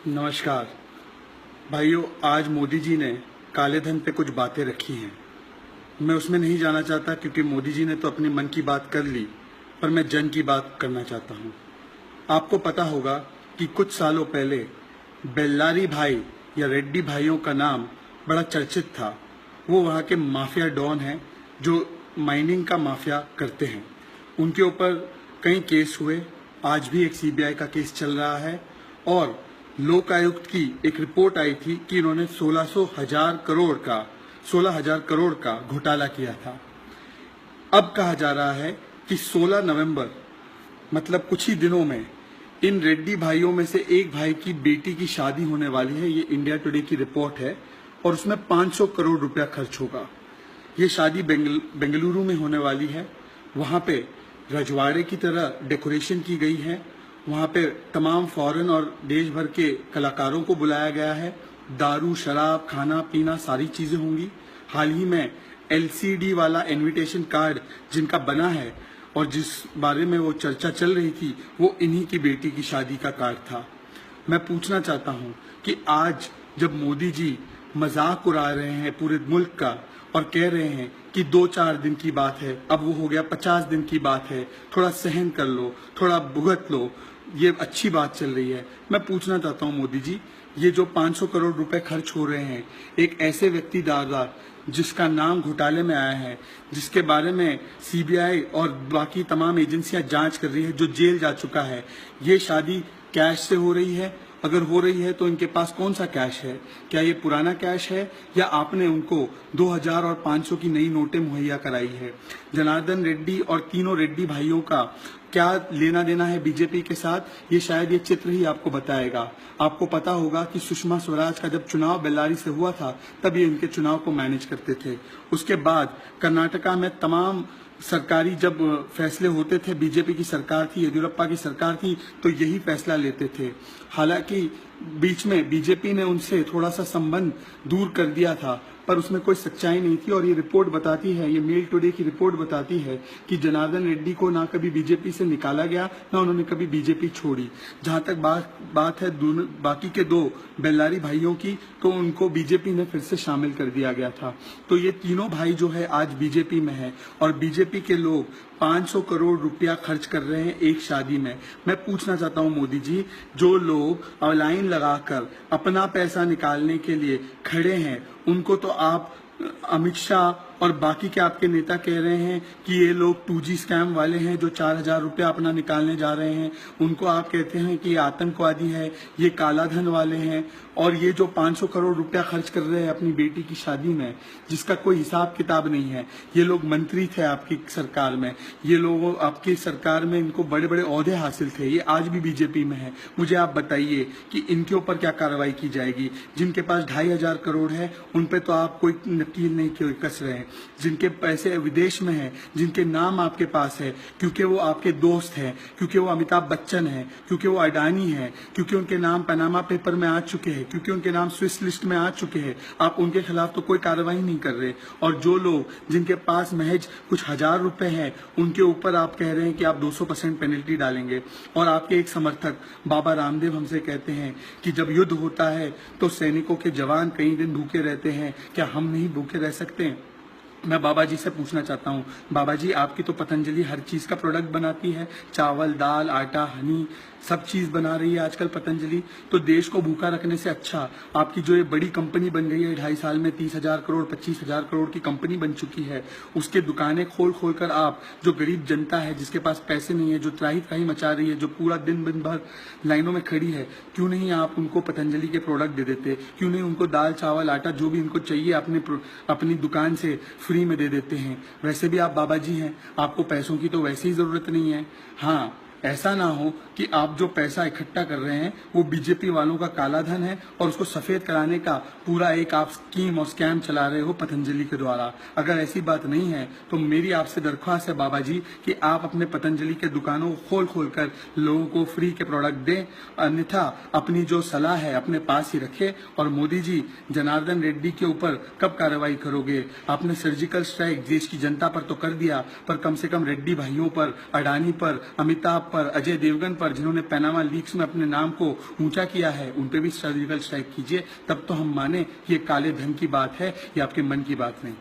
नमस्कार भाइयों। आज मोदी जी ने काले धन पे कुछ बातें रखी हैं। मैं उसमें नहीं जाना चाहता क्योंकि मोदी जी ने तो अपने मन की बात कर ली, पर मैं जन की बात करना चाहता हूँ। आपको पता होगा कि कुछ सालों पहले बेल्लारी भाई या रेड्डी भाइयों का नाम बड़ा चर्चित था। वो वहाँ के माफिया डॉन हैं जो माइनिंग का माफिया करते हैं। उनके ऊपर कई केस हुए, आज भी एक सीबीआई का केस चल रहा है और लोक आयुक्त की एक रिपोर्ट आई थी कि इन्होंने 16,000 करोड़ का घोटाला किया था। अब कहा जा रहा है कि 16 नवंबर मतलब कुछ ही दिनों में इन रेड्डी भाइयों में से एक भाई की बेटी की शादी होने वाली है। ये इंडिया टुडे की रिपोर्ट है और उसमें 500 करोड़ रुपया खर्च होगा। ये शादी बेंगलुरु में होने वाली है। वहां पे रजवाड़े की तरह डेकोरेशन की गई है। वहां पे तमाम फॉरेन और देश भर के कलाकारों को बुलाया गया है। दारू, शराब, खाना पीना सारी चीजें होंगी। हाल ही में एलसीडी वाला इनविटेशन कार्ड जिनका बना है और जिस बारे में वो चर्चा चल रही थी, वो इन्हीं की बेटी की शादी का कार्ड था। मैं पूछना चाहता हूँ कि आज जब मोदी जी मजाक उड़ा रहे हैं पूरे मुल्क का और कह रहे हैं कि 2-4 दिन की बात है, अब वो हो गया 50 दिन की बात है, थोड़ा सहन कर लो, थोड़ा भुगत लो, ये अच्छी बात चल रही है। मैं पूछना चाहता हूँ मोदी जी, ये जो 500 करोड़ रुपए खर्च हो रहे हैं एक ऐसे व्यक्ति द्वारा जिसका नाम घोटाले में आया है, जिसके बारे में सीबीआई और बाकी तमाम एजेंसियां जांच कर रही है, जो जेल जा चुका है, ये शादी कैश से हो रही है? अगर हो रही है तो इनके पास कौन सा कैश है? क्या ये पुराना कैश है या आपने उनको 2000 और 500 की नई नोटें मुहैया कराई है? जनार्दन रेड्डी और तीनों रेड्डी भाइयों का क्या लेना देना है बीजेपी के साथ, ये शायद ये चित्र ही आपको बताएगा। आपको पता होगा कि सुषमा स्वराज का जब चुनाव बेल्लारी से हुआ था तब ये इनके चुनाव को मैनेज करते थे। उसके बाद कर्नाटका में तमाम सरकारी जब फैसले होते थे, बीजेपी की सरकार थी, येदियुरप्पा की सरकार थी, तो यही फैसला लेते थे। हालांकि बीच में बीजेपी ने उनसे थोड़ा सा संबंध दूर कर दिया था, पर उसमें कोई सच्चाई नहीं थी। और ये रिपोर्ट बताती है, ये मेल टुडे की रिपोर्ट बताती है कि जनार्दन रेड्डी को ना कभी बीजेपी से निकाला गया, ना उन्होंने कभी बीजेपी छोड़ी। जहां तक बात है बाकी के 2 बेल्लारी भाइयों की, तो उनको बीजेपी ने फिर से शामिल कर दिया गया था। तो ये तीनों भाई जो है आज बीजेपी में है और बीजेपी के लोग 500 करोड़ रुपया खर्च कर रहे हैं एक शादी में। मैं पूछना चाहता हूं मोदी जी, जो लोग लाइन लगाकर अपना पैसा निकालने के लिए खड़े हैं, उनको तो आप अमित शाह और बाकी के आपके नेता कह रहे हैं कि ये लोग 2G स्कैम वाले हैं जो 4000 रुपया अपना निकालने जा रहे हैं। उनको आप कहते हैं कि ये आतंकवादी है, ये काला धन वाले हैं। और ये जो 500 करोड़ रुपया खर्च कर रहे हैं अपनी बेटी की शादी में, जिसका कोई हिसाब किताब नहीं है। ये लोग मंत्री थे आपकी सरकार में, ये लोग आपकी सरकार में इनको बड़े बड़े ओहदे हासिल थे, ये आज भी बीजेपी में है। मुझे आप बताइए कि इनके ऊपर क्या कार्रवाई की जाएगी? जिनके पास 2500 करोड़ है उन पे तो आप कोई नकील नहीं कस रहे हैं। जिनके पैसे विदेश में हैं, जिनके नाम आपके पास है, क्योंकि वो आपके दोस्त हैं, क्योंकि वो अमिताभ बच्चन हैं, क्योंकि वो अडानी हैं, क्योंकि उनके नाम पनामा पेपर में आ चुके हैं, क्योंकि उनके नाम स्विस लिस्ट में आ चुके हैं, आप उनके खिलाफ तो कोई कार्रवाई नहीं कर रहे। और जो लोग जिनके पास महज कुछ हजार रुपए हैं, उनके ऊपर आप कह रहे हैं कि आप 200% पेनल्टी डालेंगे। और आपके एक समर्थक बाबा रामदेव हमसे कहते हैं कि जब युद्ध होता है तो सैनिकों के जवान कई दिन भूखे रहते हैं, क्या हम नहीं भूखे रह सकते हैं? मैं बाबा जी से पूछना चाहता हूँ, बाबा जी आपकी तो पतंजलि हर चीज का प्रोडक्ट बनाती है, चावल, दाल, आटा, हनी, सब चीज बना रही है आजकल पतंजलि। तो देश को भूखा रखने से अच्छा आपकी जो ये बड़ी कंपनी बन गई है, 2.5 साल में 30,000 करोड़ 25,000 करोड़ की कंपनी बन चुकी है, उसके दुकानें खोल कर आप जो गरीब जनता है, जिसके पास पैसे नहीं है, जो त्राही त्राही मचा रही है, जो पूरा दिन भर लाइनों में खड़ी है, क्यों नहीं आप उनको पतंजलि के प्रोडक्ट दे देते? क्यों नहीं उनको दाल, चावल, आटा जो भी उनको चाहिए अपनी दुकान से फ्री में दे देते हैं? वैसे भी आप बाबा जी हैं, आपको पैसों की तो वैसे ही जरूरत नहीं है। हाँ, ऐसा ना हो कि आप जो पैसा इकट्ठा कर रहे हैं वो बीजेपी वालों का काला धन है और उसको सफेद कराने का पूरा एक आप स्कीम और स्कैम चला रहे हो पतंजलि के द्वारा। अगर ऐसी बात नहीं है तो मेरी आपसे दरख्वास्त है बाबा जी कि आप अपने पतंजलि के दुकानों को खोल कर लोगों को फ्री के प्रोडक्ट दें, अन्यथा अपनी जो सलाह है अपने पास ही रखे। और मोदी जी, जनार्दन रेड्डी के ऊपर कब कार्रवाई करोगे? आपने सर्जिकल स्ट्राइक देश की जनता पर तो कर दिया, पर कम से कम रेड्डी भाइयों पर, अडानी पर, अमिताभ पर, अजय देवगन पर, जिन्होंने पैनामा लीक्स में अपने नाम को ऊंचा किया है, उन पे भी सर्जिकल स्ट्राइक कीजिए, तब तो हम माने कि ये काले धन की बात है, ये आपके मन की बात नहीं।